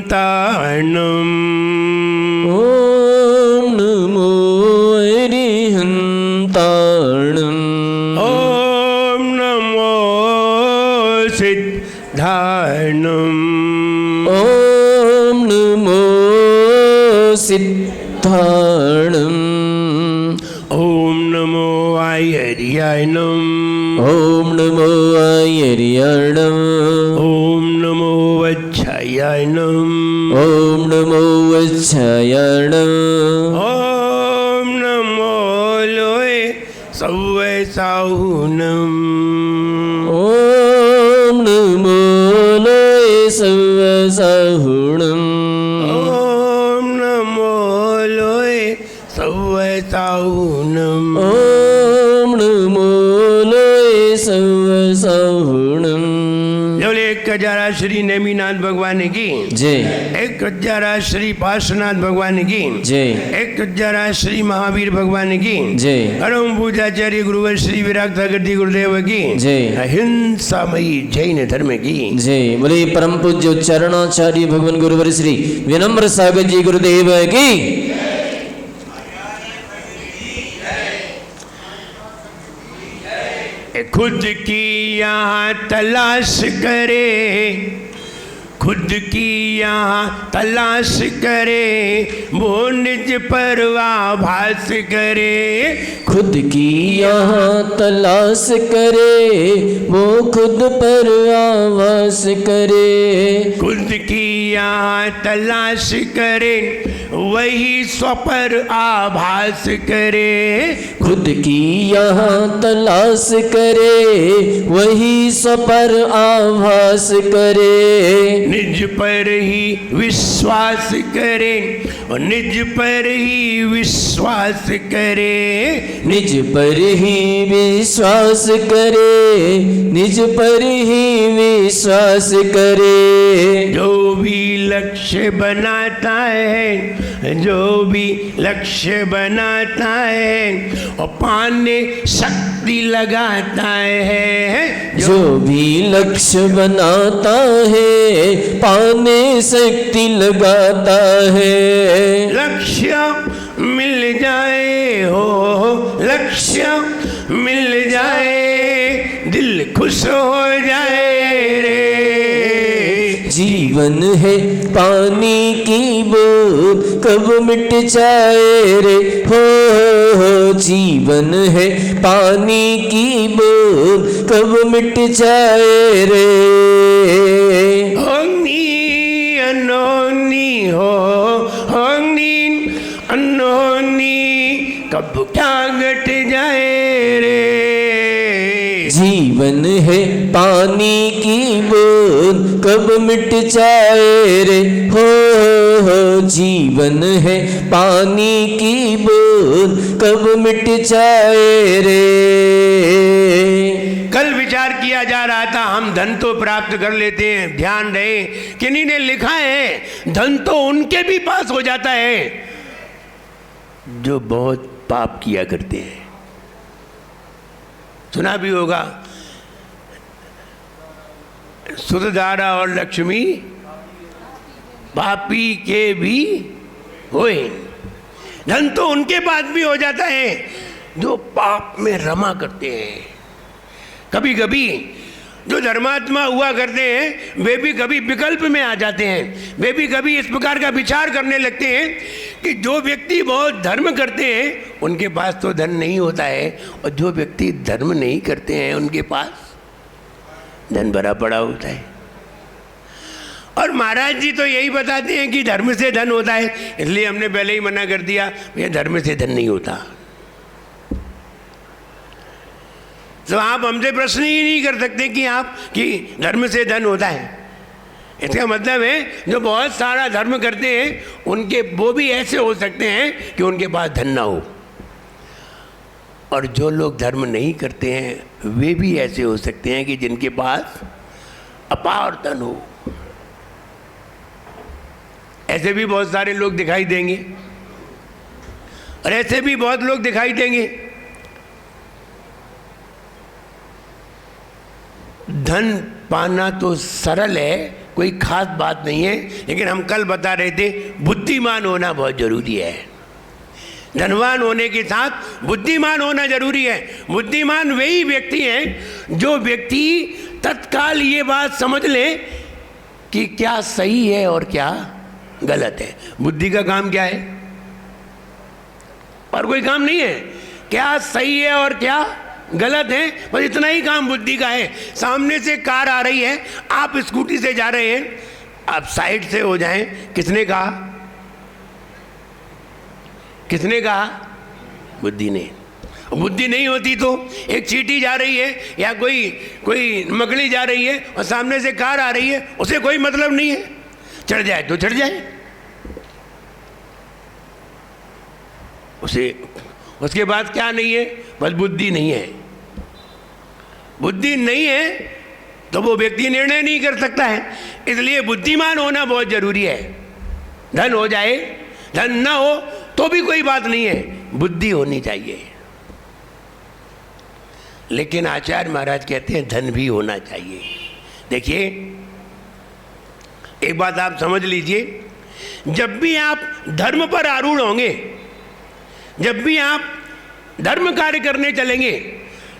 अरिहंताणम। ओम नमो अरिहंताणम। ओम नमो सिद्धाणम। ओम नमो सिद्धाणम। ओम नमो आयर्याणम। ओम नमो आयर्याणम। ओम नमो वच्छायाणम। ओम नमो वच्छायाणम। ओम नमो लोय सव्वसाहुनम। ओम नमो लोय सव्वसाहुणम। ओम नमो लोय सव्वसाहुनम। ओम नमो लोय सव्वसाहुणम। बोले एक हजारा श्री नेमीनाथ भगवान की जय। एक हजारा श्री पार्श्वनाथ भगवान की जय। एक हजारा श्री महावीर भगवान की जय। परम पूजाचार्य गुरुवर श्री विराग सागरजी गुरुदेव की जय। अहिंसामयी जैन धर्म की जय। बोले परम पूज्य उच्चारणाचार्य भगवान गुरुवर श्री विनम्र सागर जी गुरुदेव की। खुद की यहाँ तलाश करे, खुद की यहाँ तलाश करे, वो निज पर्वाभास करे। खुद की यहाँ तलाश करे, वो खुद पर आवास करे। खुद की यहाँ तलाश करे, वही स्वपर आभास करे। खुद की यहाँ तलाश करे, वही स्वपर आभास करे। निज पर ही विश्वास करे, और निज पर ही विश्वास करे। निज पर ही विश्वास करे, निज पर ही विश्वास करे। जो भी लक्ष्य बनाता है, जो भी लक्ष्य बनाता है, और पाने शक्ति लगाता है। जो भी लक्ष्य बनाता है, पाने शक्ति लगाता है। लक्ष्य मिल जाए हो, लक्ष्य मिल जाए, दिल खुश हो जाए रे। जीवन है पानी की बूंद, कब मिट जाए रे हो। जीवन है पानी की बूंद, कब मिट जाए रे। होनी अनहोनी हो, होनी अनहोनी, कब क्या घट जाए रे। जीवन है पानी की बूंद, कब मिट जाए रे हो। जीवन है पानी की बूंद, कब मिट जाए रे। कल विचार किया जा रहा था, हम धन तो प्राप्त कर लेते हैं, ध्यान रहे किन्हीं ने लिखा है धन तो उनके भी पास हो जाता है जो बहुत पाप किया करते हैं। सुना भी होगा, सुरधारा और लक्ष्मी पापी के भी होए। धन तो उनके पास भी हो जाता है जो पाप में रमा करते हैं। कभी कभी जो धर्मात्मा हुआ करते हैं वे भी कभी विकल्प में आ जाते हैं। वे भी कभी इस प्रकार का विचार करने लगते हैं कि जो व्यक्ति बहुत धर्म करते हैं उनके पास तो धन नहीं होता है, और जो व्यक्ति धर्म नहीं करते हैं उनके पास धन भरा पड़ा होता है। और महाराज जी तो यही बताते हैं कि धर्म से धन होता है, इसलिए हमने पहले ही मना कर दिया, ये धर्म से धन नहीं होता। तो आप हमसे प्रश्न ही नहीं कर सकते कि आप कि धर्म से धन होता है। इसका मतलब है जो बहुत सारा धर्म करते हैं उनके वो भी ऐसे हो सकते हैं कि उनके पास धन ना हो, और जो लोग धर्म नहीं करते हैं वे भी ऐसे हो सकते हैं कि जिनके पास अपार धन हो। ऐसे भी बहुत सारे लोग दिखाई देंगे, और ऐसे भी बहुत लोग दिखाई देंगे। धन पाना तो सरल है, कोई खास बात नहीं है, लेकिन हम कल बता रहे थे बुद्धिमान होना बहुत जरूरी है। धनवान होने के साथ बुद्धिमान होना जरूरी है। बुद्धिमान वही व्यक्ति है जो व्यक्ति तत्काल ये बात समझ ले कि क्या सही है और क्या गलत है। बुद्धि का काम क्या है? और कोई काम नहीं है। क्या सही है और क्या गलत है, बस इतना ही काम बुद्धि का है। सामने से कार आ रही है, आप स्कूटी से जा रहे हैं, आप साइड से हो जाएं, किसने कहा? किसने कहा? बुद्धि ने। बुद्धि नहीं होती तो एक चींटी जा रही है या कोई मकड़ी जा रही है और सामने से कार आ रही है, उसे कोई मतलब नहीं है, चढ़ जाए तो चढ़ जाए, उसे उसके बाद क्या नहीं है? बस बुद्धि नहीं है। बुद्धि नहीं है तो वो व्यक्ति निर्णय नहीं कर सकता है। इसलिए बुद्धिमान होना बहुत जरूरी है। धन हो जाए, धन ना हो तो भी कोई बात नहीं है, बुद्धि होनी चाहिए। लेकिन आचार्य महाराज कहते हैं धन भी होना चाहिए। देखिए, एक बात आप समझ लीजिए, जब भी आप धर्म पर आरूढ़ होंगे, जब भी आप धर्म कार्य करने चलेंगे,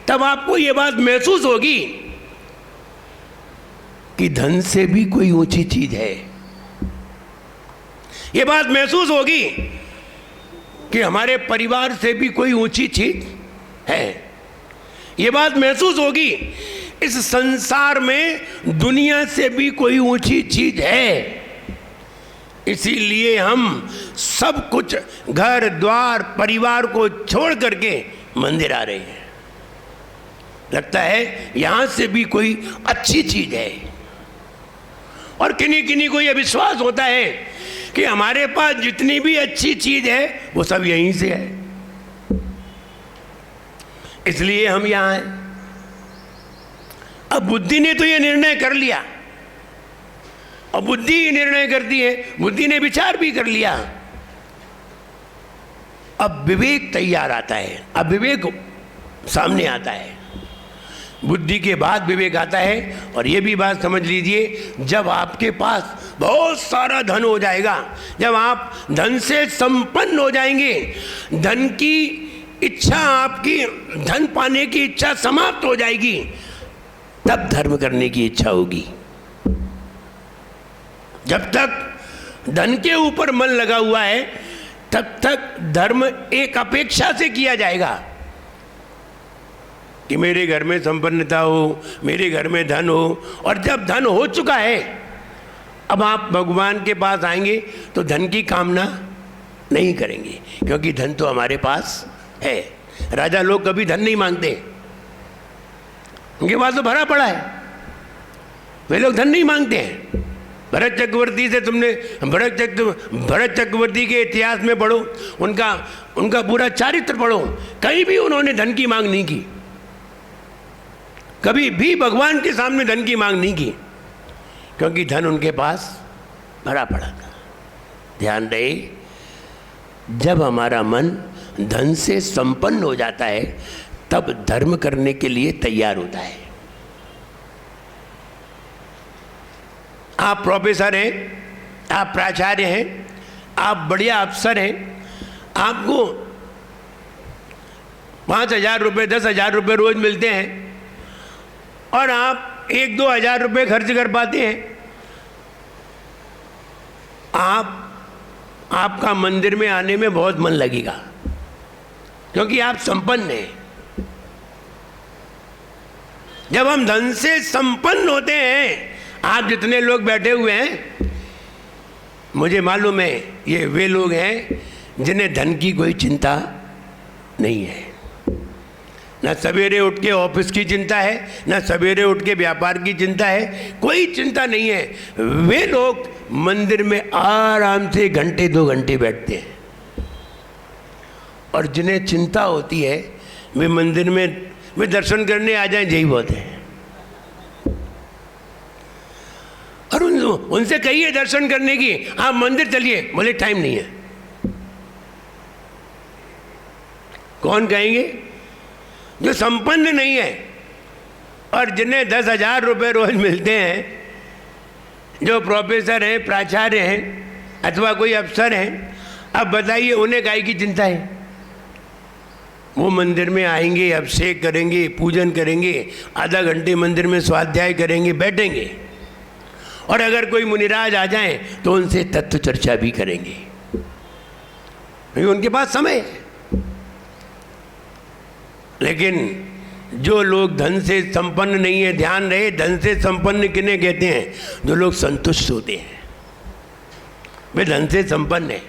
तब आपको यह बात महसूस होगी कि धन से भी कोई ऊंची चीज है। यह बात महसूस होगी कि हमारे परिवार से भी कोई ऊंची चीज है। यह बात महसूस होगी इस संसार में दुनिया से भी कोई ऊंची चीज है। इसीलिए हम सब कुछ, घर द्वार परिवार को छोड़ करके मंदिर आ रहे हैं। लगता है यहां से भी कोई अच्छी चीज है। और किन्हीं किन्हीं को यह विश्वास होता है कि हमारे पास जितनी भी अच्छी चीज है वो सब यहीं से है, इसलिए हम यहां हैं। अब बुद्धि ने तो यह निर्णय कर लिया, और बुद्धि ही निर्णय करती है, बुद्धि ने विचार भी कर लिया। अब विवेक तैयार आता है, अब विवेक सामने आता है। बुद्धि के बाद विवेक आता है। और ये भी बात समझ लीजिए, जब आपके पास बहुत सारा धन हो जाएगा, जब आप धन से संपन्न हो जाएंगे, धन की इच्छा, आपकी धन पाने की इच्छा समाप्त हो जाएगी, तब धर्म करने की इच्छा होगी। जब तक धन के ऊपर मन लगा हुआ है, तब तक धर्म एक अपेक्षा से किया जाएगा कि मेरे घर में संपन्नता हो, मेरे घर में धन हो। और जब धन हो चुका है, अब आप भगवान के पास आएंगे तो धन की कामना नहीं करेंगे, क्योंकि धन तो हमारे पास है। राजा लोग कभी धन नहीं मांगते, उनके पास तो भरा पड़ा है, वे लोग धन नहीं मांगते हैं। भरत चक्रवर्ती से तुमने भरत चक्रवर्ती के इतिहास में पढ़ो, उनका पूरा चारित्र पढ़ो, कहीं भी उन्होंने धन की मांग नहीं की, कभी भी भगवान के सामने धन की मांग नहीं की, क्योंकि धन उनके पास भरा पड़ा था। ध्यान रहे, जब हमारा मन धन से संपन्न हो जाता है, तब धर्म करने के लिए तैयार होता है। आप प्रोफेसर हैं, आप प्राचार्य हैं, आप बढ़िया अफसर हैं, आपको 5,000 रुपये 10,000 रुपये रोज मिलते हैं, और आप 1-2 हज़ार रुपये खर्च कर पाते हैं। आपका मंदिर में आने में बहुत मन लगेगा, क्योंकि आप संपन्न हैं। जब हम धन से संपन्न होते हैं, आप जितने लोग बैठे हुए हैं, मुझे मालूम है ये वे लोग हैं जिन्हें धन की कोई चिंता नहीं है। ना सवेरे उठ के ऑफिस की चिंता है, ना सवेरे उठ के व्यापार की चिंता है, कोई चिंता नहीं है। वे लोग मंदिर में आराम से 1-2 घंटे बैठते हैं। और जिन्हें चिंता होती है, वे मंदिर में वे दर्शन करने आ जाएं, यही बहुत है। और उनसे कहिए दर्शन करने की, आप मंदिर चलिए, बोले टाइम नहीं है। कौन कहेंगे? जो संपन्न नहीं है और जिन्हें 10,000 रुपये रोज मिलते हैं, जो प्रोफेसर हैं, प्राचार्य हैं अथवा कोई अफसर हैं, अब बताइए उन्हें काहे की चिंता है? वो मंदिर में आएंगे, अभिषेक करेंगे, पूजन करेंगे, आधा घंटे मंदिर में स्वाध्याय करेंगे, बैठेंगे, और अगर कोई मुनिराज आ जाएं तो उनसे तत्व चर्चा भी करेंगे, क्योंकि उनके पास समय है। लेकिन जो लोग धन से संपन्न नहीं है, ध्यान रहे, धन से संपन्न किन्हें कहते हैं? जो लोग संतुष्ट होते हैं, वे धन से संपन्न है।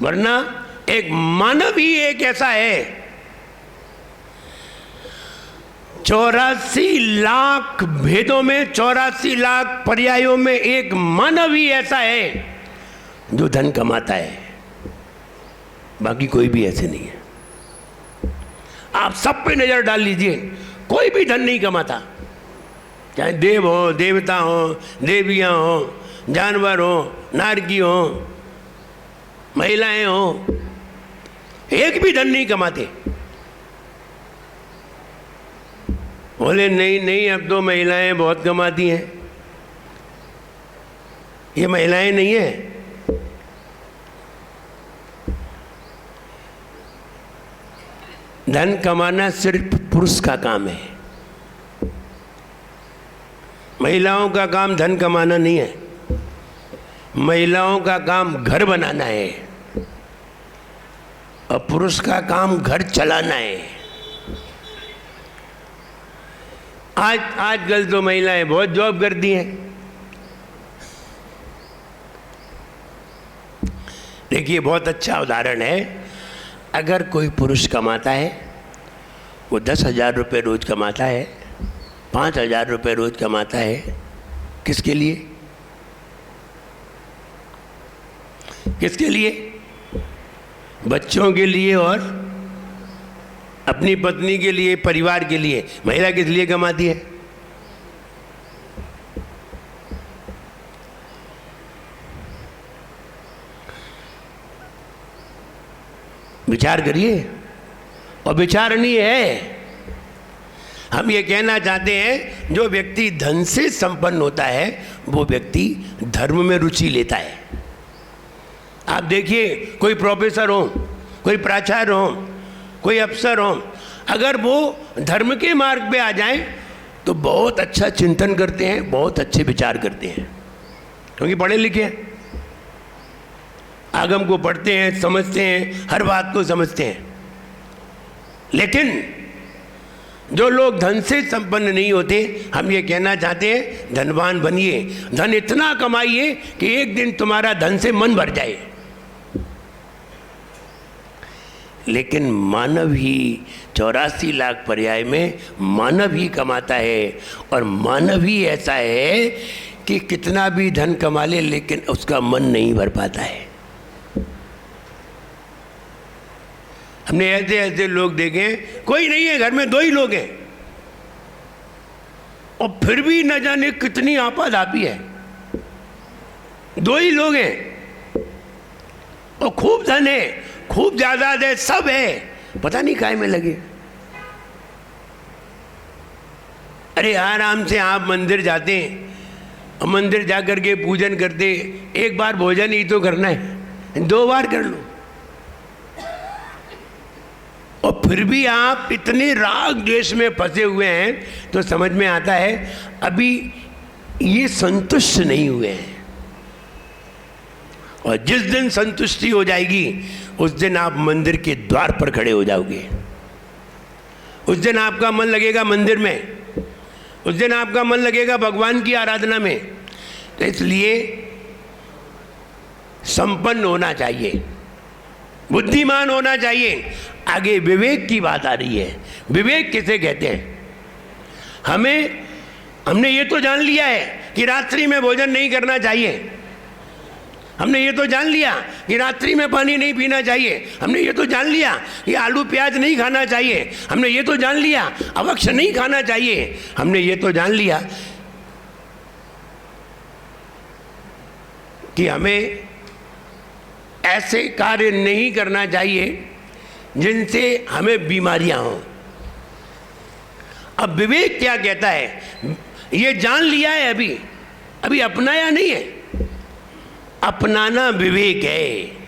वरना एक मानव ही एक ऐसा है, 84 लाख भेदों में, 84 लाख पर्यायों में एक मानव ही ऐसा है जो धन कमाता है, बाकी कोई भी ऐसे नहीं है। आप सब पे नजर डाल लीजिए, कोई भी धन नहीं कमाता, चाहे देव हो, देवता हो, देवियां हो, जानवर हो, नारकी हो, महिलाएं हो, एक भी धन नहीं कमाते। बोले नहीं नहीं, अब तो महिलाएं बहुत कमाती हैं। ये महिलाएं नहीं है, धन कमाना सिर्फ पुरुष का काम है। महिलाओं का काम धन कमाना नहीं है, महिलाओं का काम घर बनाना है, और पुरुष का काम घर चलाना है। आजकल तो महिलाएं बहुत जॉब करती हैं। देखिए, बहुत अच्छा उदाहरण है। अगर कोई पुरुष कमाता है, वो 10,000 रुपये रोज कमाता है, 5,000 रुपये रोज कमाता है, किसके लिए? किसके लिए? बच्चों के लिए और अपनी पत्नी के लिए, परिवार के लिए। महिला किस लिए कमाती है? विचार करिए, और विचारणीय है। हम ये कहना चाहते हैं, जो व्यक्ति धन से संपन्न होता है वो व्यक्ति धर्म में रुचि लेता है। आप देखिए, कोई प्रोफेसर हो, कोई प्राचार्य हो, कोई अफसर हो, अगर वो धर्म के मार्ग पे आ जाएं तो बहुत अच्छा चिंतन करते हैं, बहुत अच्छे विचार करते हैं, क्योंकि पढ़े लिखे हैं, आगम को पढ़ते हैं, समझते हैं, हर बात को समझते हैं। लेकिन जो लोग धन से संपन्न नहीं होते, हम ये कहना चाहते हैं, धनवान बनिए, धन इतना कमाइए कि एक दिन तुम्हारा धन से मन भर जाए। लेकिन मानव ही 84 लाख पर्याय में मानव ही कमाता है, और मानव ही ऐसा है कि कितना भी धन कमा ले लेकिन उसका मन नहीं भर पाता है। हमने ऐसे ऐसे लोग देखे, कोई नहीं है, घर में 2 ही लोग हैं, और फिर भी न जाने कितनी आपाधापी है। 2 ही लोग हैं, और खूब धन है, खूब जायदाद है, सब है, पता नहीं काहे में लगे। अरे आराम से आप मंदिर जाते हैं, और मंदिर जाकर के पूजन करते, एक बार भोजन ही तो करना है, 2 बार कर लो, और फिर भी आप इतने राग द्वेष में फंसे हुए हैं, तो समझ में आता है अभी ये संतुष्ट नहीं हुए हैं। और जिस दिन संतुष्टि हो जाएगी, उस दिन आप मंदिर के द्वार पर खड़े हो जाओगे, उस दिन आपका मन लगेगा मंदिर में, उस दिन आपका मन लगेगा भगवान की आराधना में। तो इसलिए संपन्न होना चाहिए, बुद्धिमान होना चाहिए। आगे विवेक की बात आ रही है। विवेक किसे कहते हैं? हमने ये तो जान लिया है कि रात्रि में भोजन नहीं करना चाहिए, हमने ये तो जान लिया कि रात्रि में पानी नहीं पीना चाहिए, हमने ये तो जान लिया कि आलू प्याज नहीं खाना चाहिए, हमने ये तो जान लिया अवक्ष नहीं खाना चाहिए, हमने ये तो जान लिया कि हमें ऐसे कार्य नहीं करना चाहिए जिनसे हमें बीमारियां हों। अब विवेक क्या कहता है? ये जान लिया है अभी अभी अपनाया नहीं है। अपनाना विवेक है।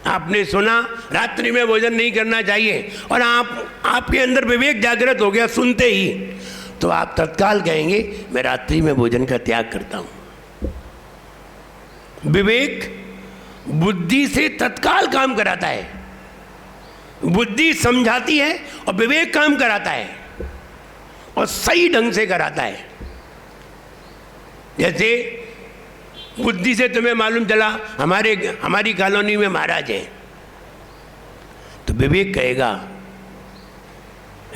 आपने सुना रात्रि में भोजन नहीं करना चाहिए, और आपके अंदर विवेक जागृत हो गया सुनते ही, तो आप तत्काल कहेंगे मैं रात्रि में भोजन का त्याग करता हूं। विवेक बुद्धि से तत्काल काम कराता है। बुद्धि समझाती है और विवेक काम कराता है, और सही ढंग से कराता है। जैसे बुद्धि से तुम्हें मालूम चला हमारी कॉलोनी में महाराज है, तो विवेक कहेगा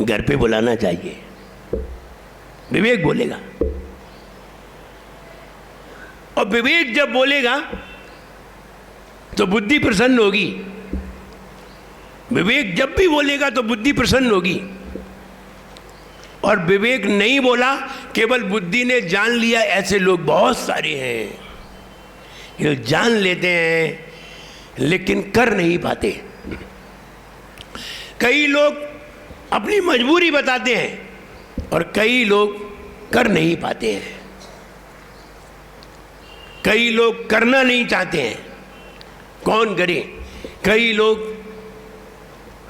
घर पे बुलाना चाहिए। विवेक बोलेगा, और विवेक जब बोलेगा तो बुद्धि प्रसन्न होगी। विवेक जब भी बोलेगा तो बुद्धि प्रसन्न होगी। और विवेक नहीं बोला, केवल बुद्धि ने जान लिया, ऐसे लोग बहुत सारे हैं। ये जान लेते हैं लेकिन कर नहीं पाते। कई लोग अपनी मजबूरी बताते हैं और कई लोग कर नहीं पाते हैं। कई लोग करना नहीं चाहते हैं, कौन करे। कई लोग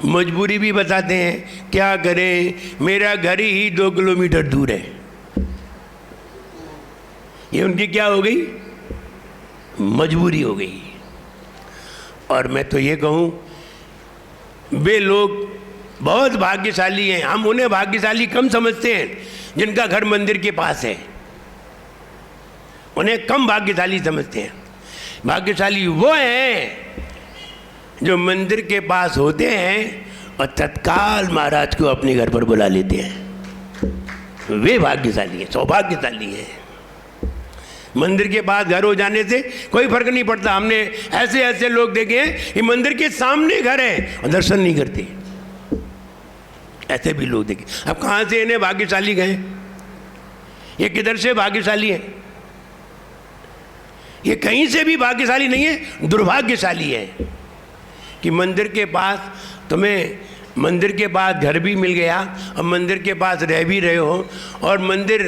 मजबूरी भी बताते हैं, क्या करें मेरा घर ही 2 किलोमीटर दूर है। ये उनकी क्या हो गई, मजबूरी हो गई। और मैं तो ये कहूँ वे लोग बहुत भाग्यशाली हैं। हम उन्हें भाग्यशाली कम समझते हैं जिनका घर मंदिर के पास है, उन्हें कम भाग्यशाली समझते हैं। भाग्यशाली वो हैं जो मंदिर के पास होते हैं और तत्काल महाराज को अपने घर पर बुला लेते हैं। वे भाग्यशाली हैं, सौभाग्यशाली हैं। मंदिर के पास घर हो जाने से कोई फर्क नहीं पड़ता। हमने ऐसे ऐसे लोग देखे हैं कि मंदिर के सामने घर है और दर्शन नहीं करते। ऐसे भी लोग देखे। अब कहाँ से इन्हें भाग्यशाली गए? ये किधर से भाग्यशाली है? ये कहीं से भी भाग्यशाली नहीं है, दुर्भाग्यशाली है कि मंदिर के पास तुम्हें मंदिर के पास घर भी मिल गया और मंदिर के पास रह भी रहे हो, और मंदिर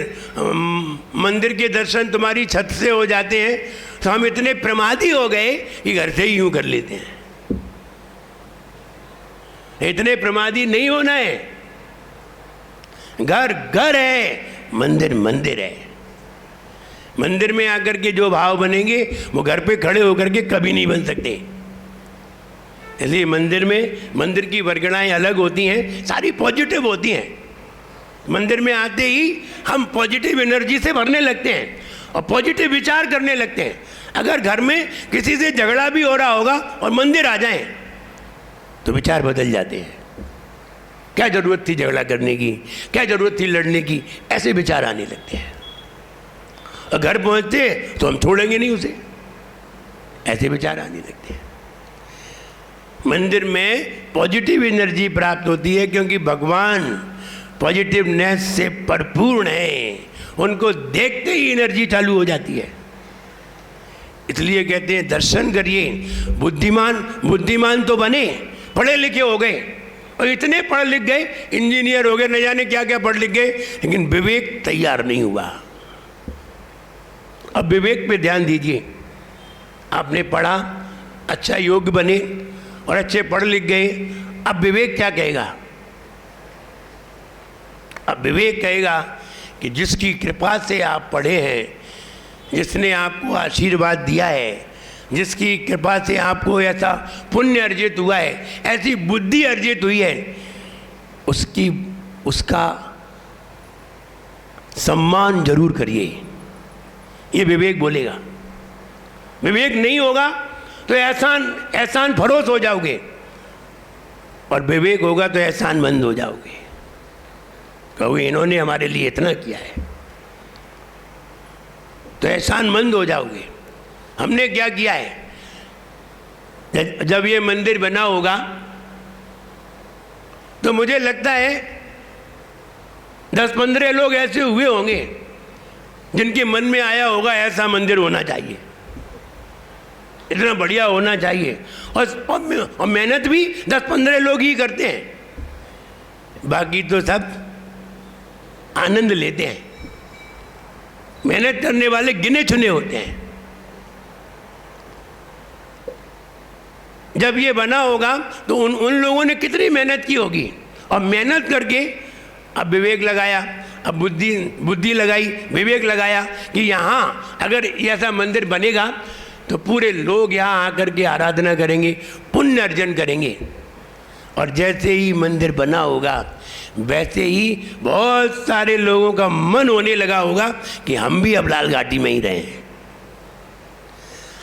के दर्शन तुम्हारी छत से हो जाते हैं। तो हम इतने प्रमादी हो गए कि घर से ही यूं कर लेते हैं। इतने प्रमादी नहीं होना है। घर घर है, मंदिर मंदिर है। मंदिर में आकर के जो भाव बनेंगे वो घर पे खड़े होकर के कभी नहीं बन सकते। इसलिए मंदिर में मंदिर की वर्गणाएं अलग होती हैं, सारी पॉजिटिव होती हैं। मंदिर में आते ही हम पॉजिटिव एनर्जी से भरने लगते हैं और पॉजिटिव विचार करने लगते हैं। अगर घर में किसी से झगड़ा भी हो रहा होगा और मंदिर आ जाएं तो विचार बदल जाते हैं। क्या ज़रूरत थी झगड़ा करने की, क्या ज़रूरत थी लड़ने की, ऐसे विचार आने लगते हैं। और घर पहुंचते तो हम छोड़ेंगे नहीं उसे, ऐसे विचार आने लगते हैं। मंदिर में पॉजिटिव एनर्जी प्राप्त होती है क्योंकि भगवान पॉजिटिवनेस से भरपूर हैं। उनको देखते ही एनर्जी चालू हो जाती है। इसलिए कहते हैं दर्शन करिए। बुद्धिमान तो बने, पढ़े लिखे हो गए, और इतने पढ़ लिख गए, इंजीनियर हो गए, न जाने क्या क्या पढ़ लिख गए, लेकिन विवेक तैयार नहीं हुआ। अब विवेक पे ध्यान दीजिए। आपने पढ़ा, अच्छा योग्य बने और अच्छे पढ़ लिख गए। अब विवेक क्या कहेगा? अब विवेक कहेगा कि जिसकी कृपा से आप पढ़े हैं, जिसने आपको आशीर्वाद दिया है, जिसकी कृपा से आपको ऐसा पुण्य अर्जित हुआ है, ऐसी बुद्धि अर्जित हुई है, उसका सम्मान जरूर करिए। ये विवेक बोलेगा। विवेक नहीं होगा तो एहसान फरोश हो जाओगे, और विवेक होगा तो एहसानमंद हो जाओगे। कहोगे इन्होंने हमारे लिए इतना किया है, तो एहसानमंद हो जाओगे। हमने क्या किया है? जब ये मंदिर बना होगा तो मुझे लगता है 10-15 लोग ऐसे हुए होंगे जिनके मन में आया होगा ऐसा मंदिर होना चाहिए, इतना बढ़िया होना चाहिए। और मेहनत भी 10-15 लोग ही करते हैं, बाकी तो सब आनंद लेते हैं। मेहनत करने वाले गिने चुने होते हैं। जब ये बना होगा तो उन लोगों ने कितनी मेहनत की होगी, और मेहनत करके अब विवेक लगाया, अब बुद्धि लगाई, विवेक लगाया कि यहाँ अगर ऐसा मंदिर बनेगा तो पूरे लोग यहाँ आकर के आराधना करेंगे, पुण्य अर्जन करेंगे। और जैसे ही मंदिर बना होगा वैसे ही बहुत सारे लोगों का मन होने लगा होगा कि हम भी अब लाल घाटी में ही रहें,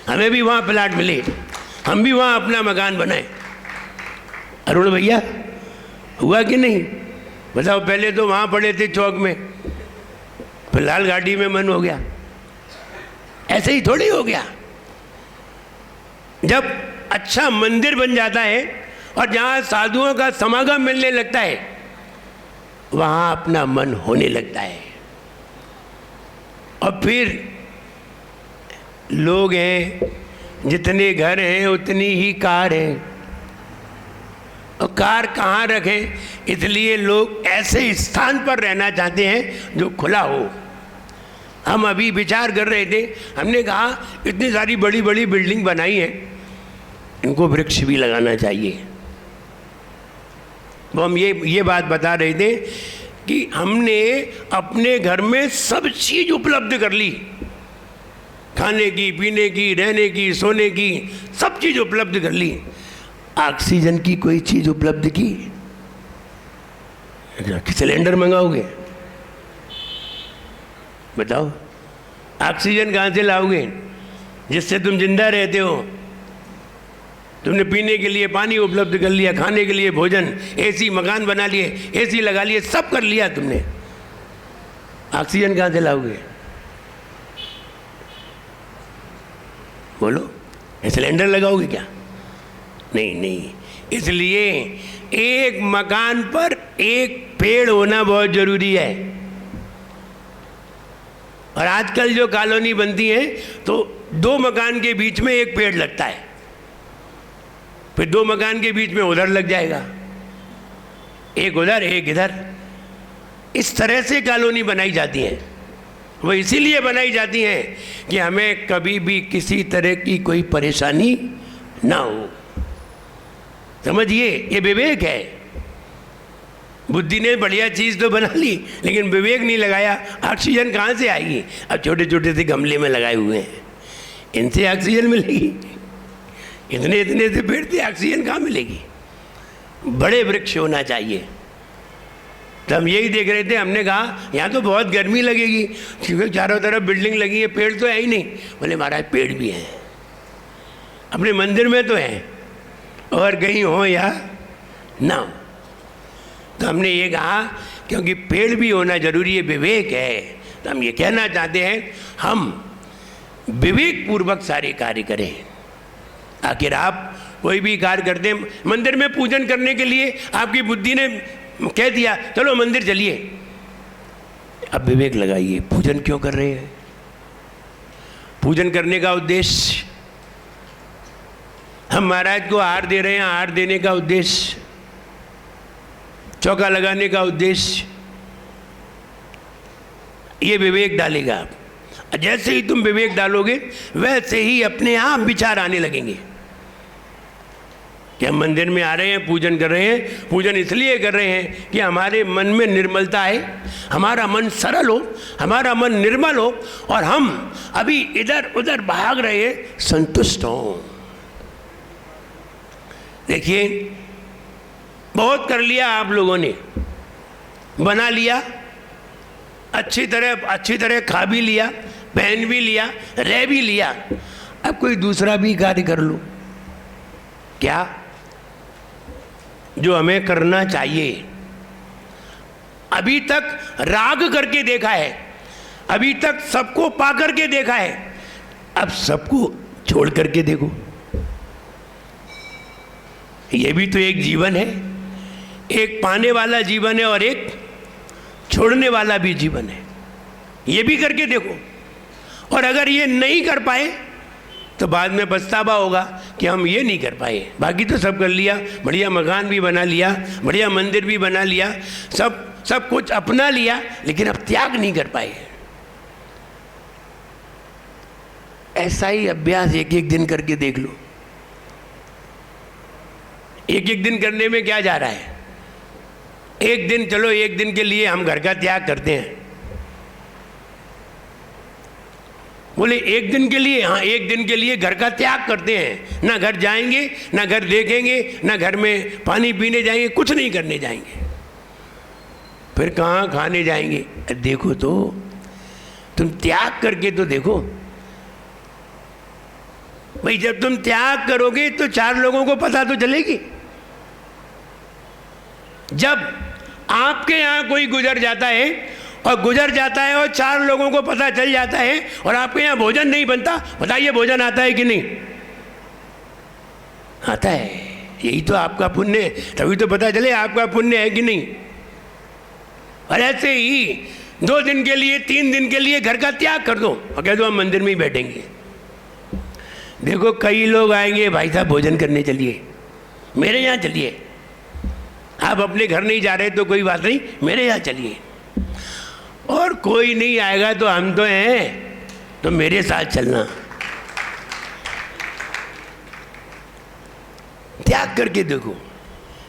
हमें भी वहाँ प्लाट मिले, हम भी वहाँ अपना मकान बनाए। अरुण भैया हुआ कि नहीं बताओ? पहले तो वहाँ पड़े थे चौक में, फिर लाल घाटी में मन हो गया। ऐसे ही थोड़ी हो गया। जब अच्छा मंदिर बन जाता है और जहाँ साधुओं का समागम मिलने लगता है वहाँ अपना मन होने लगता है। और फिर लोग हैं, जितने घर हैं उतनी ही कार है, और कार कहाँ रखें, इसलिए लोग ऐसे स्थान पर रहना चाहते हैं जो खुला हो। हम अभी विचार कर रहे थे, हमने कहा इतनी सारी बड़ी बड़ी बिल्डिंग बनाई है, इनको वृक्ष भी लगाना चाहिए। तो हम ये बात बता रहे थे कि हमने अपने घर में सब चीज़ उपलब्ध कर ली, खाने की, पीने की, रहने की, सोने की, सब चीज़ उपलब्ध कर ली। ऑक्सीजन की कोई चीज़ उपलब्ध की? सिलेंडर मंगाओगे? बताओ, ऑक्सीजन कहाँ से लाओगे जिससे तुम जिंदा रहते हो? तुमने पीने के लिए पानी उपलब्ध कर लिया, खाने के लिए भोजन, एसी मकान बना लिए, एसी लगा लिए, सब कर लिया तुमने, ऑक्सीजन कहाँ से लाओगे? बोलो, सिलेंडर लगाओगे क्या? नहीं। इसलिए एक मकान पर एक पेड़ होना बहुत जरूरी है। और आजकल जो कॉलोनी बनती है तो 2 मकान के बीच में एक पेड़ लगता है, फिर 2 मकान के बीच में उधर लग जाएगा, एक उधर एक इधर। इस तरह से कॉलोनी बनाई जाती है। वो इसीलिए बनाई जाती हैं कि हमें कभी भी किसी तरह की कोई परेशानी ना हो। समझिए, ये विवेक है। बुद्धि ने बढ़िया चीज़ तो बना ली लेकिन विवेक नहीं लगाया, ऑक्सीजन कहाँ से आएगी? अब छोटे छोटे से गमले में लगाए हुए हैं, इनसे ऑक्सीजन मिलेगी? इतने इतने से पेड़ से ऑक्सीजन कहाँ मिलेगी? बड़े वृक्ष होना चाहिए। तो हम यही देख रहे थे, हमने कहा यहाँ तो बहुत गर्मी लगेगी क्योंकि चारों तरफ बिल्डिंग लगी है, पेड़ तो है ही नहीं। बोले महाराज पेड़ भी हैं, अपने मंदिर में तो हैं, और कहीं हो या ना हो। तो हमने ये कहा क्योंकि पेड़ भी होना जरूरी है, विवेक है, तो हम ये कहना चाहते हैं हम विवेक पूर्वक सारे कार्य करें। आखिर आप कोई भी कार्य करते हैं, मंदिर में पूजन करने के लिए आपकी बुद्धि ने कह दिया चलो मंदिर चलिए, अब विवेक लगाइए, पूजन क्यों कर रहे हैं? पूजन करने का उद्देश्य, हम महाराज को हार दे रहे हैं, हार देने का उद्देश्य, चौका लगाने का उद्देश्य, ये विवेक डालेगा आप। जैसे ही तुम विवेक डालोगे वैसे ही अपने आप विचार आने लगेंगे कि हम मंदिर में आ रहे हैं, पूजन कर रहे हैं। पूजन इसलिए कर रहे हैं कि हमारे मन में निर्मलता आए, हमारा मन सरल हो, हमारा मन निर्मल हो, और हम अभी इधर उधर भाग रहे हैं संतुष्ट हों। देखिए, बहुत कर लिया आप लोगों ने, बना लिया, अच्छी तरह खा भी लिया, पहन भी लिया, रह भी लिया। अब कोई दूसरा भी कार्य कर लो, क्या जो हमें करना चाहिए। अभी तक राग करके देखा है, अभी तक सबको पा करके देखा है, अब सबको छोड़ करके देखो। ये भी तो एक जीवन है, एक पाने वाला जीवन है और एक छोड़ने वाला भी जीवन है। ये भी करके देखो, और अगर ये नहीं कर पाए तो बाद में पछतावा होगा कि हम ये नहीं कर पाए। बाकी तो सब कर लिया, बढ़िया मकान भी बना लिया, बढ़िया मंदिर भी बना लिया, सब कुछ अपना लिया, लेकिन अब त्याग नहीं कर पाए। ऐसा ही अभ्यास एक एक दिन करके देख लो। एक एक दिन करने में क्या जा रहा है? एक दिन, चलो एक दिन के लिए हम घर का त्याग करते हैं। बोले एक दिन के लिए? हाँ, एक दिन के लिए घर का त्याग करते हैं। ना घर जाएंगे, ना घर देखेंगे, ना घर में पानी पीने जाएंगे, कुछ नहीं करने जाएंगे। फिर कहाँ खाने जाएंगे? देखो तो, तुम त्याग करके तो देखो भाई। जब तुम त्याग करोगे तो 4 लोगों को पता तो चलेगी। जब आपके यहाँ कोई गुजर जाता है और 4 लोगों को पता चल जाता है और आपके यहाँ भोजन नहीं बनता, बताइए भोजन आता है कि नहीं? आता है। यही तो आपका पुण्य है, तभी तो पता चले आपका पुण्य है कि नहीं। और ऐसे ही 2 दिन के लिए, 3 दिन के लिए घर का त्याग कर दो और कह दो हम मंदिर में ही बैठेंगे। देखो कई लोग आएंगे, भाई साहब भोजन करने चलिए, मेरे यहाँ चलिए। आप अपने घर नहीं जा रहे तो कोई बात नहीं, मेरे यहाँ चलिए। और कोई नहीं आएगा तो हम तो हैं, तो मेरे साथ चलना। त्याग करके देखो।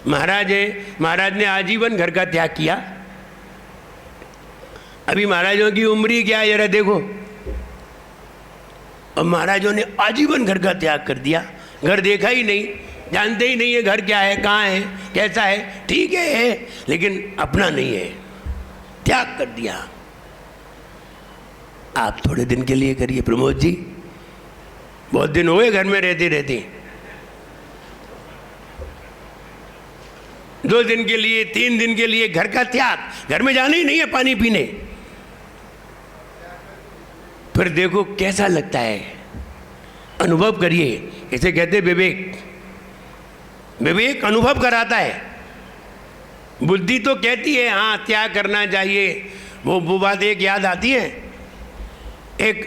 महाराज है, महाराज ने आजीवन घर का त्याग किया। अभी महाराजों की उम्र ही क्या है जरा देखो। और महाराजों ने आजीवन घर का त्याग कर दिया। घर देखा ही नहीं, जानते ही नहीं है घर क्या है, कहाँ है, कैसा है। ठीक है, लेकिन अपना नहीं है, त्याग कर दिया। आप थोड़े दिन के लिए करिए प्रमोद जी, बहुत दिन हुए घर में रहते रहते। 2 दिन के लिए, 3 दिन के लिए घर का त्याग। घर में जाना ही नहीं है पानी पीने। फिर देखो कैसा लगता है, अनुभव करिए। इसे कहते विवेक। विवेक अनुभव कराता है। बुद्धि तो कहती है हाँ त्याग करना चाहिए। वो बात एक याद आती है। एक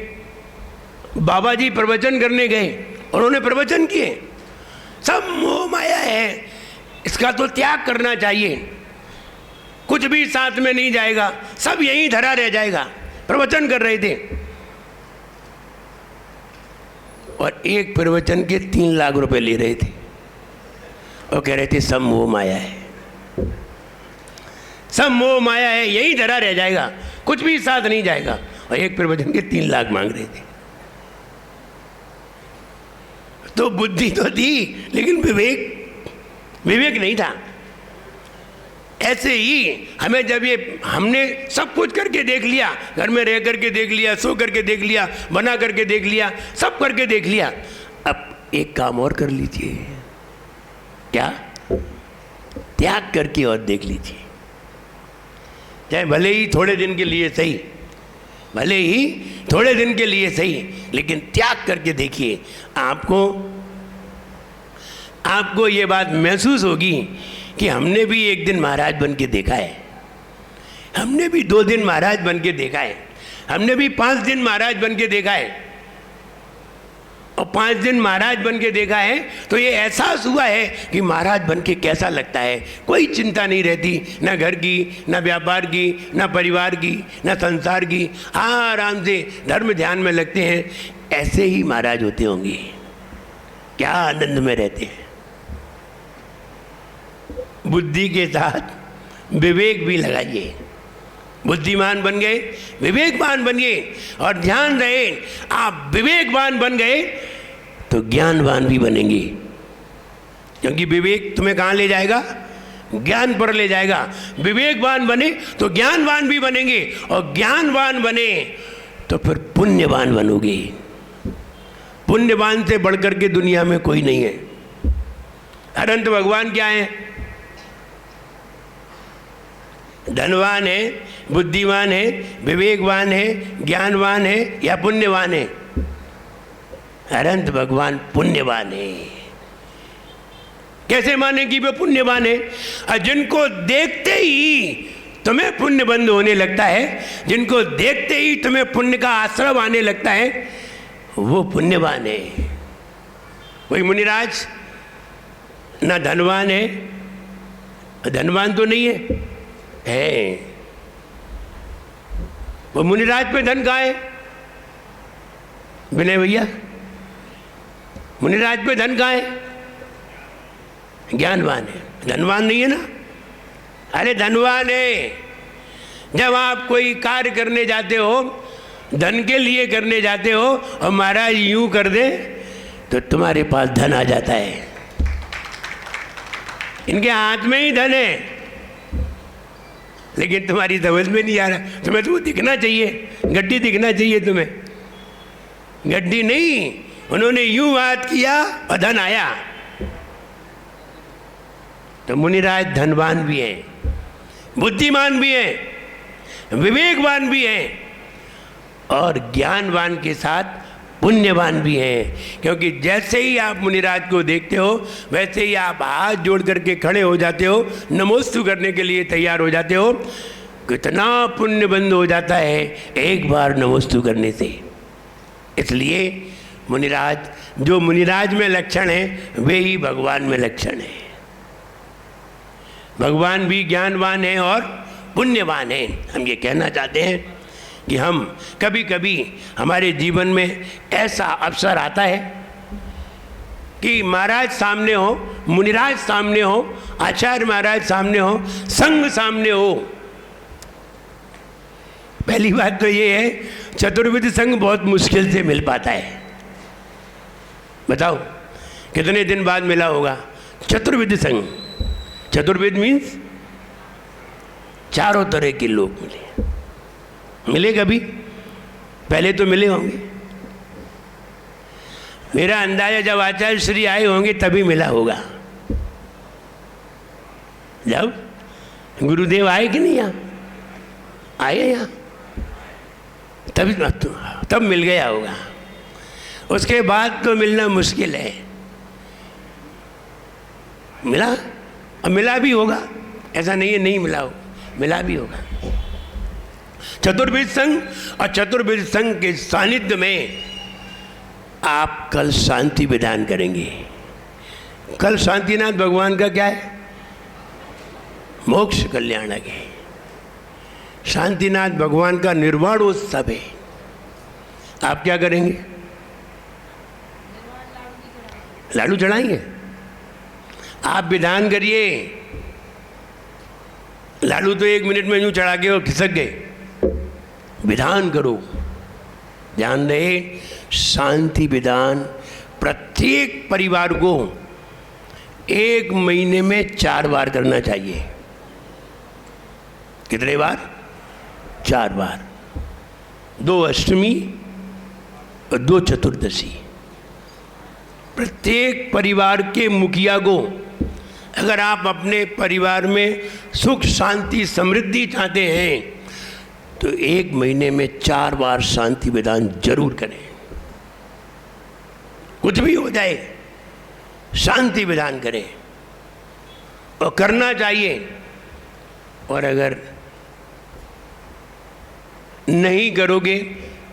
बाबा जी प्रवचन करने गए और उन्होंने प्रवचन किए, सब मोह माया है, इसका तो त्याग करना चाहिए, कुछ भी साथ में नहीं जाएगा, सब यहीं धरा रह जाएगा। प्रवचन कर रहे थे और एक प्रवचन के 3 लाख रुपए ले रहे थे और कह रहे थे सब मोह माया है, सब मोह माया है, यही धरा रह जाएगा, कुछ भी साथ नहीं जाएगा। और एक प्रवचन के 3 लाख मांग रहे थे। तो बुद्धि तो थी लेकिन विवेक नहीं था। ऐसे ही हमें जब ये हमने सब कुछ करके देख लिया, घर में रह करके देख लिया, सो करके देख लिया, बना करके देख लिया, सब करके देख लिया, अब एक काम और कर लीजिए। क्या? त्याग करके और देख लीजिए। चाहे भले ही थोड़े दिन के लिए सही, भले ही थोड़े दिन के लिए सही, लेकिन त्याग करके देखिए। आपको ये बात महसूस होगी कि हमने भी एक दिन महाराज बन के देखा है, हमने भी 2 दिन महाराज बन के देखा है, हमने भी 5 दिन महाराज बन के देखा है। और 5 दिन महाराज बन के देखा है तो ये एहसास हुआ है कि महाराज बन के कैसा लगता है। कोई चिंता नहीं रहती, ना घर की, ना व्यापार की, ना परिवार की, ना संसार की। आराम से धर्म ध्यान में लगते हैं। ऐसे ही महाराज होते होंगे, क्या आनंद में रहते हैं। बुद्धि के साथ विवेक भी लगाइए। बुद्धिमान बन गए, विवेकवान बनिए। और ध्यान रहे, आप विवेकवान बन गए तो ज्ञानवान भी बनेंगे। क्योंकि विवेक तुम्हें कहाँ ले जाएगा? ज्ञान पर ले जाएगा। विवेकवान बने तो ज्ञानवान भी बनेंगे, और ज्ञानवान बने तो फिर पुण्यवान बनोगे। पुण्यवान से बढ़कर के दुनिया में कोई नहीं है। अनंत भगवान क्या है? धनवान है, बुद्धिमान है, विवेकवान है, ज्ञानवान है या पुण्यवान है? अनंत भगवान पुण्यवान है। कैसे माने कि वे पुण्यवान है? और जिनको देखते ही तुम्हें पुण्य बंद होने लगता है, जिनको देखते ही तुम्हें पुण्य का आश्रम आने लगता है, वो पुण्यवान है। कोई मुनिराज ना धनवान है, धनवान तो नहीं है, वो मुनिराज पे धन कहाँ है? विनय भैया, मुनिराज पे धन कहाँ है? ज्ञानवान है, धनवान नहीं है ना। अरे धनवान है। जब आप कोई कार्य करने जाते हो, धन के लिए करने जाते हो, और महाराज यूं कर दे तो तुम्हारे पास धन आ जाता है। इनके हाथ में ही धन है, लेकिन तुम्हारी समझ में नहीं आ रहा। तुम्हें तो वो दिखना चाहिए, गड्डी दिखना चाहिए तुम्हें। गड्डी नहीं, उन्होंने यूं बात किया और धन आया। तो मुनिराज धनवान भी हैं, बुद्धिमान भी हैं, विवेकवान भी हैं, और ज्ञानवान के साथ पुण्यवान भी हैं। क्योंकि जैसे ही आप मुनिराज को देखते हो, वैसे ही आप हाथ जोड़ करके खड़े हो जाते हो, नमोस्तु करने के लिए तैयार हो जाते हो। कितना पुण्य बंद हो जाता है एक बार नमोस्तु करने से। इसलिए मुनिराज, जो मुनिराज में लक्षण है, वे ही भगवान में लक्षण है। भगवान भी ज्ञानवान है और पुण्यवान है। हम ये कहना चाहते हैं कि हम कभी कभी हमारे जीवन में ऐसा अवसर आता है कि महाराज सामने हो, मुनिराज सामने हो, आचार्य महाराज सामने हो, संघ सामने हो। पहली बात तो ये है, चतुर्विध संघ बहुत मुश्किल से मिल पाता है। बताओ कितने दिन बाद मिला होगा चतुर्विध संघ? चतुर्विध मीन्स चारों तरह के लोग मिले कभी? पहले तो मिले होंगे। मेरा अंदाजा जब आचार्य श्री आए होंगे तभी मिला होगा। जब गुरुदेव आए कि नहीं, यहाँ आए, यहाँ तभी तब मिल गया होगा। उसके बाद तो मिलना मुश्किल है। मिला, और मिला भी होगा, ऐसा नहीं है नहीं मिला हो, मिला भी होगा। चतुर्विध संघ, और चतुर्विध संघ के सानिध्य में आप कल शांति विधान करेंगे। कल शांतिनाथ भगवान का क्या है? मोक्ष कल्याणक है। शांतिनाथ भगवान का निर्वाणोत्सव है। आप क्या करेंगे? लाडू चढ़ाएंगे? आप विधान करिए। लाडू तो 1 मिनट में यूं चढ़ा के और खिसक गए। विधान करो। ध्यान रहे, शांति विधान प्रत्येक परिवार को 1 महीने में 4 बार करना चाहिए। कितने बार? 4 बार। 2 अष्टमी और 2 चतुर्दशी। प्रत्येक परिवार के मुखिया को, अगर आप अपने परिवार में सुख शांति समृद्धि चाहते हैं, तो 1 महीने में 4 बार शांति विधान जरूर करें। कुछ भी हो जाए, शांति विधान करें, और करना चाहिए। और अगर नहीं करोगे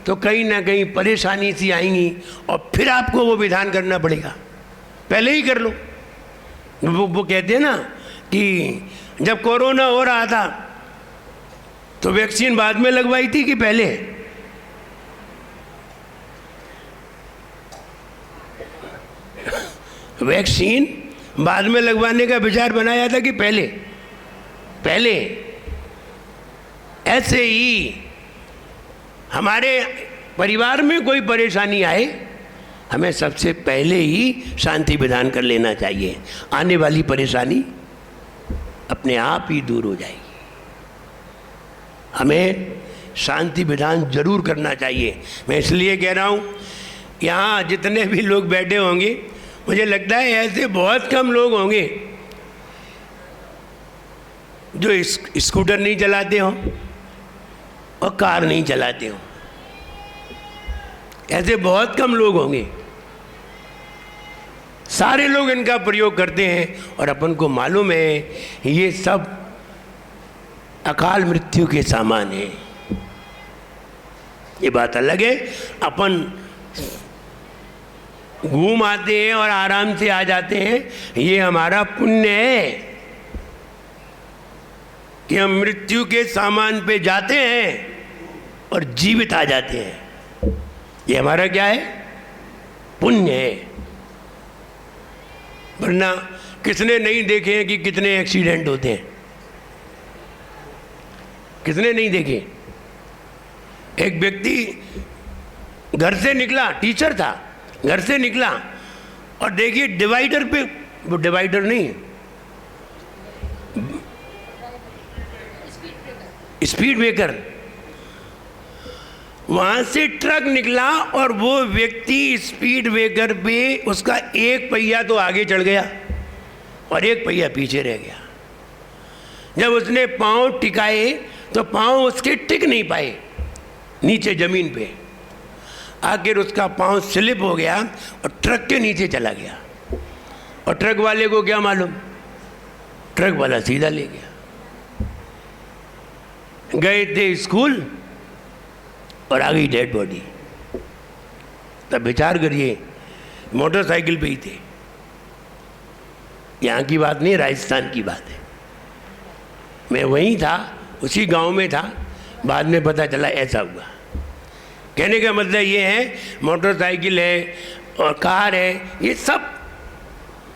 तो कहीं ना कहीं परेशानी सी आएंगी, और फिर आपको वो विधान करना पड़ेगा। पहले ही कर लो। वो कहते हैं ना कि जब कोरोना हो रहा था तो वैक्सीन बाद में लगवाई थी कि पहले? वैक्सीन बाद में लगवाने का विचार बनाया था कि पहले? पहले। ऐसे ही हमारे परिवार में कोई परेशानी आए, हमें सबसे पहले ही शांति विधान कर लेना चाहिए। आने वाली परेशानी अपने आप ही दूर हो जाएगी। हमें शांति विधान जरूर करना चाहिए। मैं इसलिए कह रहा हूँ, यहाँ जितने भी लोग बैठे होंगे, मुझे लगता है ऐसे बहुत कम लोग होंगे जो स्कूटर नहीं चलाते हो और कार नहीं चलाते हो। ऐसे बहुत कम लोग होंगे। सारे लोग इनका प्रयोग करते हैं, और अपन को मालूम है ये सब अकाल मृत्यु के सामान है। ये बात अलग है, अपन घूम आते हैं और आराम से आ जाते हैं, ये हमारा पुण्य है कि हम मृत्यु के सामान पे जाते हैं और जीवित आ जाते हैं। ये हमारा क्या है? पुण्य है। वरना किसने नहीं देखे हैं कि कितने एक्सीडेंट होते हैं? किसने नहीं देखे? एक व्यक्ति घर से निकला, टीचर था, घर से निकला और देखिए डिवाइडर पे, वो डिवाइडर नहीं, स्पीड ब्रेकर, वहां से ट्रक निकला और वो व्यक्ति स्पीड ब्रेकर पे उसका एक पहिया तो आगे चढ़ गया और एक पहिया पीछे रह गया। जब उसने पांव टिकाए तो पांव उसके टिक नहीं पाए नीचे जमीन पे, आखिर उसका पांव स्लिप हो गया और ट्रक के नीचे चला गया। और ट्रक वाले को क्या मालूम, ट्रक वाला सीधा ले गया। गए थे स्कूल और आ गई डेड बॉडी। तब विचार करिए, मोटरसाइकिल पे ही थे। यहाँ की बात नहीं, राजस्थान की बात है। मैं वहीं था, उसी गांव में था, बाद में पता चला ऐसा हुआ। कहने का मतलब ये है, मोटरसाइकिल है और कार है, ये सब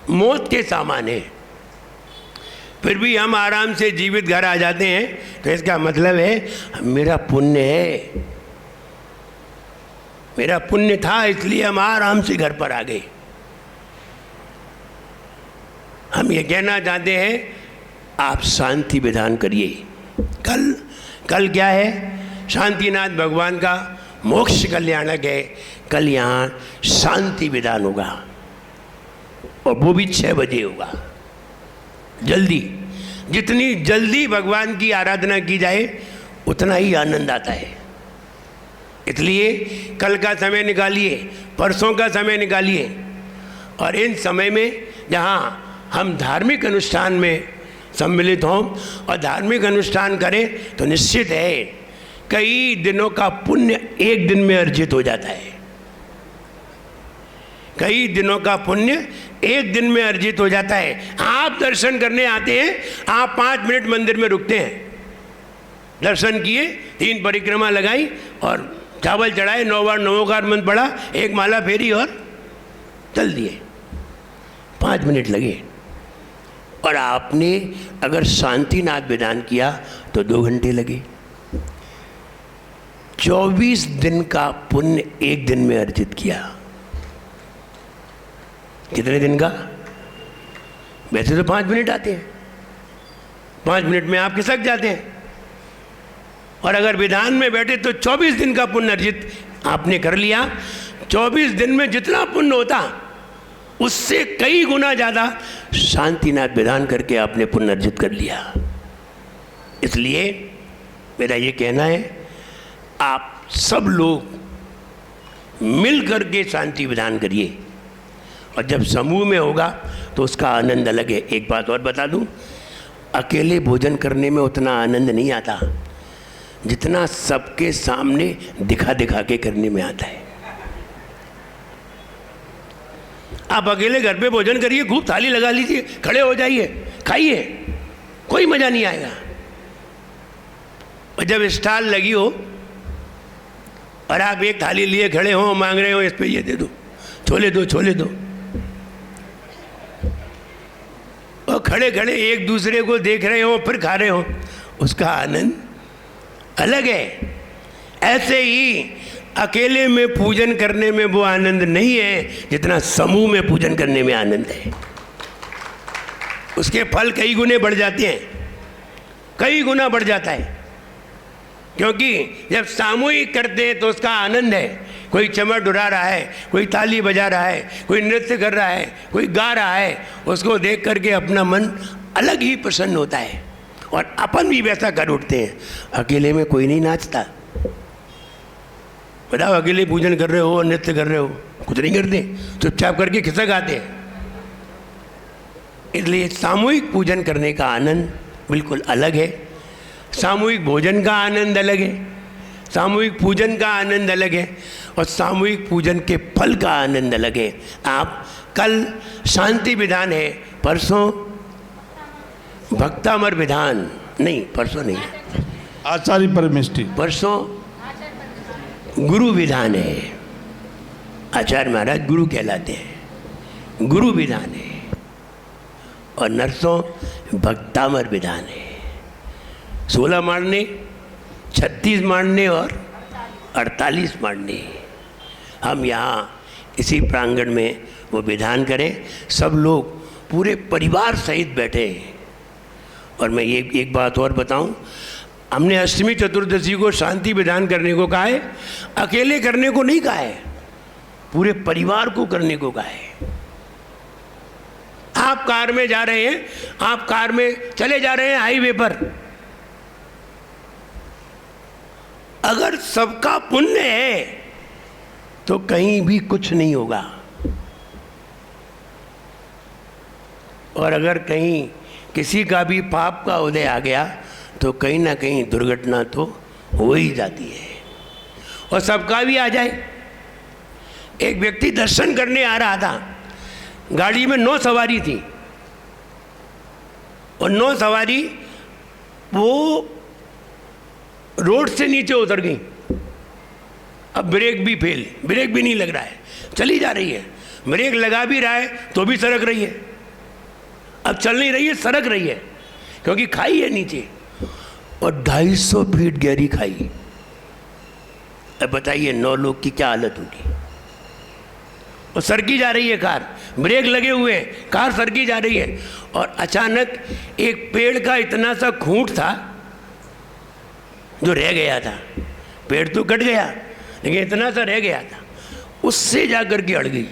मौत के सामान है, फिर भी हम आराम से जीवित घर आ जाते हैं। तो इसका मतलब है मेरा पुण्य है, मेरा पुण्य था, इसलिए हम आराम से घर पर आ गए। हम ये कहना चाहते हैं, आप शांति विधान करिए। कल क्या है? शांतिनाथ भगवान का मोक्ष कल्याणक है। कल यहाँ शांति विधान होगा और वो भी 6 बजे होगा, जल्दी। जितनी जल्दी भगवान की आराधना की जाए उतना ही आनंद आता है। इसलिए कल का समय निकालिए, परसों का समय निकालिए, और इन समय में जहाँ हम धार्मिक अनुष्ठान में सम्मिलित हों और धार्मिक अनुष्ठान करें तो निश्चित है कई दिनों का पुण्य एक दिन में अर्जित हो जाता है। कई दिनों का पुण्य एक दिन में अर्जित हो जाता है। आप दर्शन करने आते हैं, आप 5 मिनट मंदिर में रुकते हैं, दर्शन किए, 3 परिक्रमा लगाई और चावल चढ़ाए, 9 बार नमोकार मंत्र पढ़ा, 1 माला फेरी और चल दिए, 5 मिनट लगे। और आपने अगर शांतिनाथ विधान किया तो 2 घंटे लगे। 24 दिन का पुण्य एक दिन में अर्जित किया। कितने दिन का? वैसे तो 5 मिनट आते हैं, 5 मिनट में आप खिसक जाते हैं, और अगर विधान में बैठे तो 24 दिन का पुण्य अर्जित आपने कर लिया। 24 दिन में जितना पुण्य होता उससे कई गुना ज़्यादा शांतिनाथ विधान करके आपने पुण्य अर्जित कर लिया। इसलिए मेरा ये कहना है, आप सब लोग मिल करके शांति विधान करिए, और जब समूह में होगा तो उसका आनंद अलग है। एक बात और बता दूं, अकेले भोजन करने में उतना आनंद नहीं आता जितना सबके सामने दिखा दिखा के करने में आता है। आप अकेले घर पे भोजन करिए, खूब थाली लगा लीजिए, खड़े हो जाइए, खाइए, कोई मज़ा नहीं आएगा। और जब स्टॉल लगी हो और आप एक थाली लिए खड़े हो, मांग रहे हो इस पे ये दे दो, छोले दो, छोले दो, और खड़े खड़े एक दूसरे को देख रहे हो फिर खा रहे हो, उसका आनंद अलग है। ऐसे ही अकेले में पूजन करने में वो आनंद नहीं है जितना समूह में पूजन करने में आनंद है। उसके फल कई गुने बढ़ जाते हैं, कई गुना बढ़ जाता है, क्योंकि जब सामूहिक करते हैं तो उसका आनंद है। कोई चमट उड़ा रहा है, कोई ताली बजा रहा है, कोई नृत्य कर रहा है, कोई गा रहा है, उसको देख करके अपना मन अलग ही प्रसन्न होता है और अपन भी वैसा कर उठते हैं। अकेले में कोई नहीं नाचता। बताओ, अकेले पूजन कर रहे हो और नृत्य कर रहे हो, कुछ नहीं करते, चुपचाप करके खिसक आते हैं। इसलिए सामूहिक पूजन करने का आनंद बिल्कुल अलग है, सामूहिक भोजन का आनंद अलग है, सामूहिक पूजन का आनंद अलग है, और सामूहिक पूजन के फल का आनंद अलग है। आप कल शांति विधान है, परसों भक्तामर विधान नहीं, परसों नहीं, आचार्य परमेष्टि, परसों गुरु विधान है। आचार्य महाराज गुरु कहलाते हैं, गुरु विधान है। और नरसों भक्तामर विधान है। 16 मारने, 36 मारने और 48 मारने। हम यहाँ इसी प्रांगण में वो विधान करें, सब लोग पूरे परिवार सहित बैठे। और मैं ये एक बात और बताऊं, हमने अष्टमी चतुर्दशी को शांति विधान करने को कहा है, अकेले करने को नहीं कहा है, पूरे परिवार को करने को कहा है। आप कार में जा रहे हैं, आप कार में चले जा रहे हैं हाईवे पर, अगर सबका पुण्य है तो कहीं भी कुछ नहीं होगा, और अगर कहीं किसी का भी पाप का उदय आ गया तो कहीं ना कहीं दुर्घटना तो हो ही जाती है। और सबका भी आ जाए। एक व्यक्ति दर्शन करने आ रहा था, गाड़ी में 9 सवारी थी, और 9 सवारी वो रोड से नीचे उतर गई। अब ब्रेक भी फेल, ब्रेक भी नहीं लग रहा है, चली जा रही है। ब्रेक लगा भी रहा है तो भी सरक रही है। अब चल नहीं रही है, सरक रही है, क्योंकि खाई है नीचे, और 250 फीट गहरी खाई। अब बताइए 9 लोग की क्या हालत होगी। और सरकी जा रही है कार, ब्रेक लगे हुए हैं, कार सरकी जा रही है, और अचानक एक पेड़ का इतना सा खूंट था जो रह गया था। पेड़ तो कट गया, लेकिन इतना सा रह गया था, उससे जाकर के अड़ गई,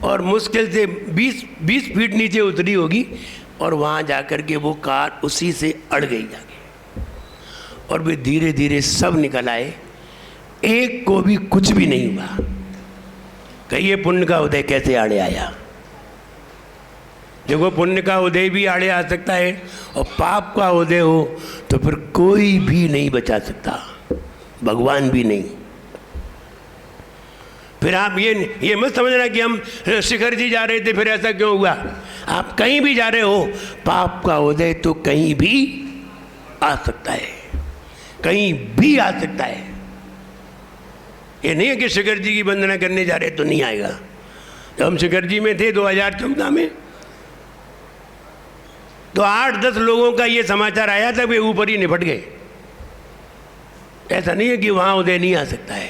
और मुश्किल से 20 फीट नीचे उतरी होगी, और वहाँ जाकर के वो कार उसी से अड़ गई जाके। और वे धीरे धीरे सब निकल आए, एक को भी कुछ भी नहीं हुआ। कहिए पुण्य का उदय कैसे आड़े आया। देखो, पुण्य का उदय भी आड़े आ सकता है, और पाप का उदय हो तो फिर कोई भी नहीं बचा सकता, भगवान भी नहीं। फिर आप ये मत समझना कि हम शिखर जी जा रहे थे फिर ऐसा क्यों हुआ। आप कहीं भी जा रहे हो, पाप का उदय तो कहीं भी आ सकता है, कहीं भी आ सकता है। ये नहीं है कि शिखर जी की वंदना करने जा रहे तो नहीं आएगा। जब हम शिखर जी में थे 2014 में, तो 8-10 लोगों का ये समाचार आया था, वे ऊपर ही निपट गए। ऐसा नहीं है कि वहाँ उदय नहीं आ सकता है,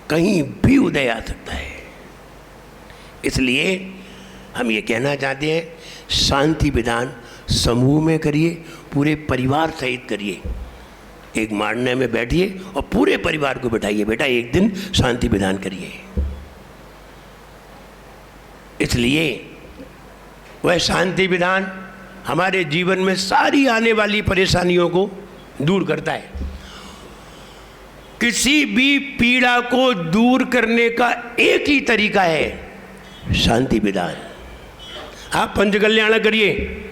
कहीं भी उदय आ सकता है। इसलिए हम ये कहना चाहते हैं, शांति विधान समूह में करिए, पूरे परिवार सहित करिए। एक मारने में बैठिए और पूरे परिवार को बैठाइए, बेटा एक दिन शांति विधान करिए। इसलिए वह शांति विधान हमारे जीवन में सारी आने वाली परेशानियों को दूर करता है। किसी भी पीड़ा को दूर करने का एक ही तरीका है, शांति विधान। आप पंचकल्याणक करिए,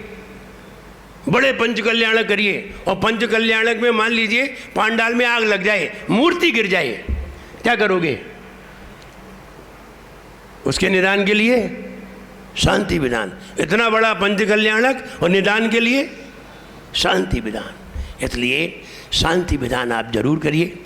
बड़े पंचकल्याणक करिए, और पंचकल्याणक में मान लीजिए पांडाल में आग लग जाए, मूर्ति गिर जाए, क्या करोगे? उसके निदान के लिए शांति विधान। इतना बड़ा पंचकल्याणक और निदान के लिए शांति विधान। इसलिए शांति विधान आप जरूर करिए,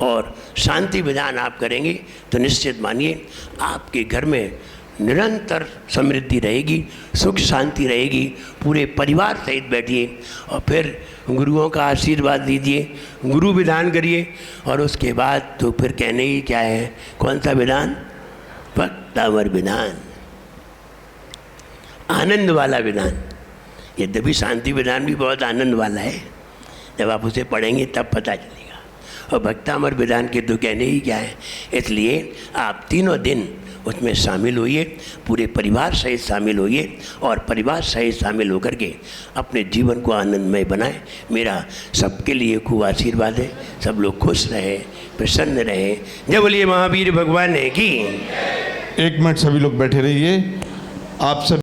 और शांति विधान आप करेंगे तो निश्चित मानिए आपके घर में निरंतर समृद्धि रहेगी, सुख शांति रहेगी। पूरे परिवार सहित बैठिए और फिर गुरुओं का आशीर्वाद लीजिए, गुरु विधान करिए, और उसके बाद तो फिर कहने ही क्या है, कौन सा विधान? भक्तामर विधान, आनंद वाला विधान। यद्यपि शांति विधान भी बहुत आनंद वाला है, जब आप उसे पढ़ेंगे तब पता चलेगा। और भक्तामर विधान के तो कहने ही क्या है। इसलिए आप तीनों दिन उसमें शामिल होइए, पूरे परिवार सहित शामिल होइए, और परिवार सहित शामिल होकर के अपने जीवन को आनंदमय बनाएं। मेरा सबके लिए खूब आशीर्वाद है। सब लोग खुश रहे, प्रसन्न रहे। जय बोलिए महावीर भगवान की। 1 मिनट सभी लोग बैठे रहिए। आप सब